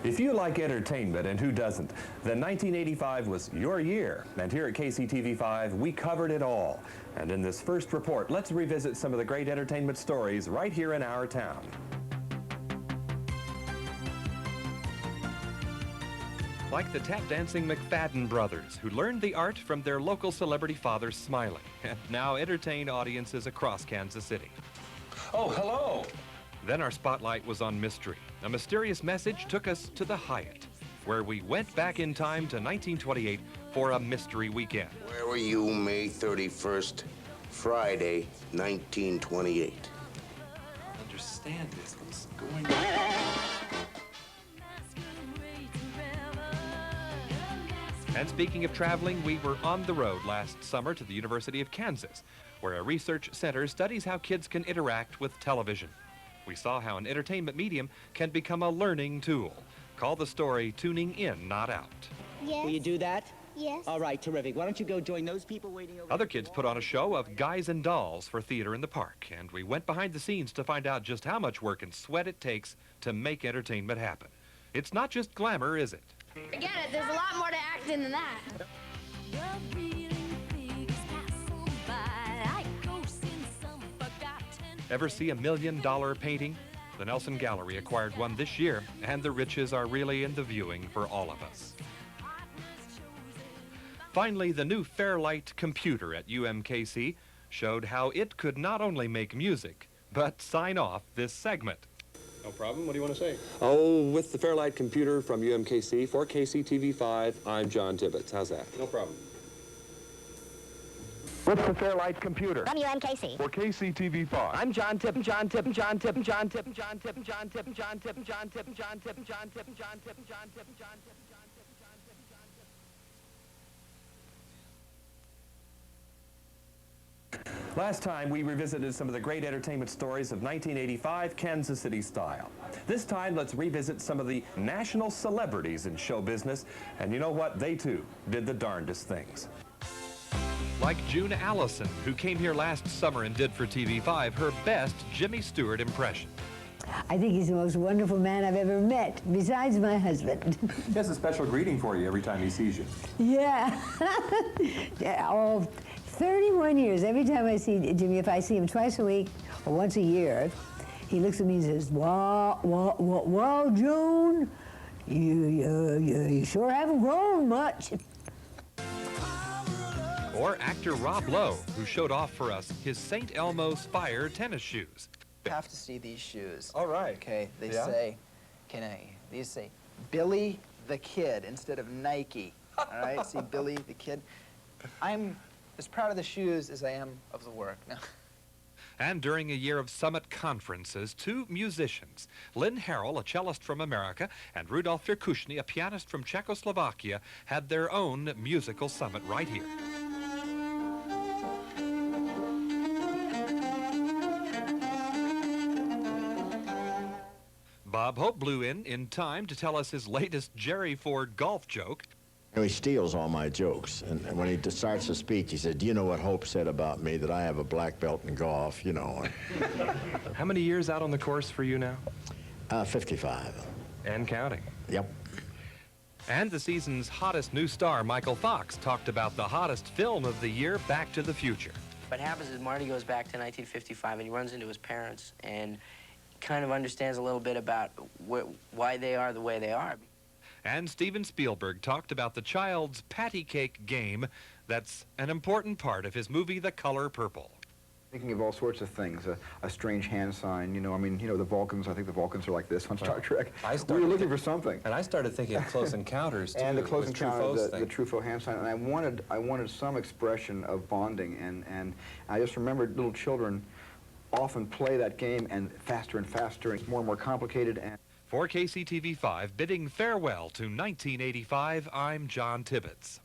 If you like entertainment, and who doesn't, then 1985 was your year. And here at KCTV5, we covered it all. And in this first report, let's revisit some of the great entertainment stories right here in our town. Like the tap-dancing McFadden brothers, who learned the art from their local celebrity father Smiley, and now entertain audiences across Kansas City. Oh, hello! Then our spotlight was on mystery. A mysterious message took us to the Hyatt, where we went back in time to 1928 for a mystery weekend. Where were you May 31st, Friday, 1928? I don't understand this. What's going on? And speaking of traveling, we were on the road last summer to the University of Kansas, where a research center studies how kids can interact with television. We saw how an entertainment medium can become a learning tool. Call the story Tuning In, Not Out. Yes. Will you do that? Yes. All right, terrific. Why don't you go join those people waiting over Other kids put on a show of guys and dolls for theater in the park, and we went behind the scenes to find out just how much work and sweat it takes to make entertainment happen. It's not just glamour, is it? Forget it, there's a lot more to acting than that. Ever see $1 million painting? The Nelson Gallery acquired one this year, and the riches are really in the viewing for all of us. Finally, the new Fairlight computer at UMKC showed how it could not only make music, but sign off this segment. No problem. What do you want to say? Oh, with the Fairlight computer from UMKC for KCTV5, I'm John Tibbetts. How's that? No problem. With the Fairlight computer From UMKC. for KCTV5. I'm John Tippin, John Tippin, John Tippin, John Tippin, John Tippin, John Tippin, John Tippin, John Tippin, John Tippin, John Tippin, John Tippin, John Tippin, John Tippin, John Tippin, John Tippin, John Tippin. Last time, we revisited some of the great entertainment stories of 1985 Kansas City style. This time, let's revisit some of the national celebrities in show business. And you know what? They, too, did the darndest things. Like June Allison, who came here last summer and did for TV5 her best Jimmy Stewart impression. I think he's the most wonderful man I've ever met, besides my husband. He has a special greeting for you every time he sees you. Yeah. Yeah, oh, 31 years. Every time I see Jimmy, if I see him twice a week or once a year, he looks at me and says, well, June, you sure haven't grown much. Or actor Rob Lowe, who showed off for us his St. Elmo's Fire tennis shoes. You have to see these shoes. All right. Okay, they Yeah? say, these say Billy the Kid instead of Nike. All right, see Billy the Kid. I'm as proud of the shoes as I am of the work. Now. And during a year of summit conferences, two musicians, Lynn Harrell, a cellist from America, and Rudolf Firkushny, a pianist from Czechoslovakia, had their own musical summit right here. Bob Hope blew in time to tell us his latest Jerry Ford golf joke. He steals all my jokes, and when he starts a speech, he says, do you know what Hope said about me, that I have a black belt in golf, you know. How many years out on the course for you now? 55. And counting. Yep. And the season's hottest new star, Michael Fox, talked about the hottest film of the year, Back to the Future. What happens is Marty goes back to 1955 and he runs into his parents and kind of understands a little bit about why they are the way they are. And Steven Spielberg talked about the child's patty cake game that's an important part of his movie, The Color Purple. Thinking of all sorts of things, a strange hand sign, you know, I mean, you know, the Vulcans, I think the Vulcans are like this on Star Trek. We were looking for something. And I started thinking of Close Encounters, too. And the Close Encounters, the Truffaut's Truffaut hand sign, and I wanted some expression of bonding, and I just remembered little children often play that game, and faster, and more complicated. And for KCTV5, bidding farewell to 1985, I'm John Tibbetts.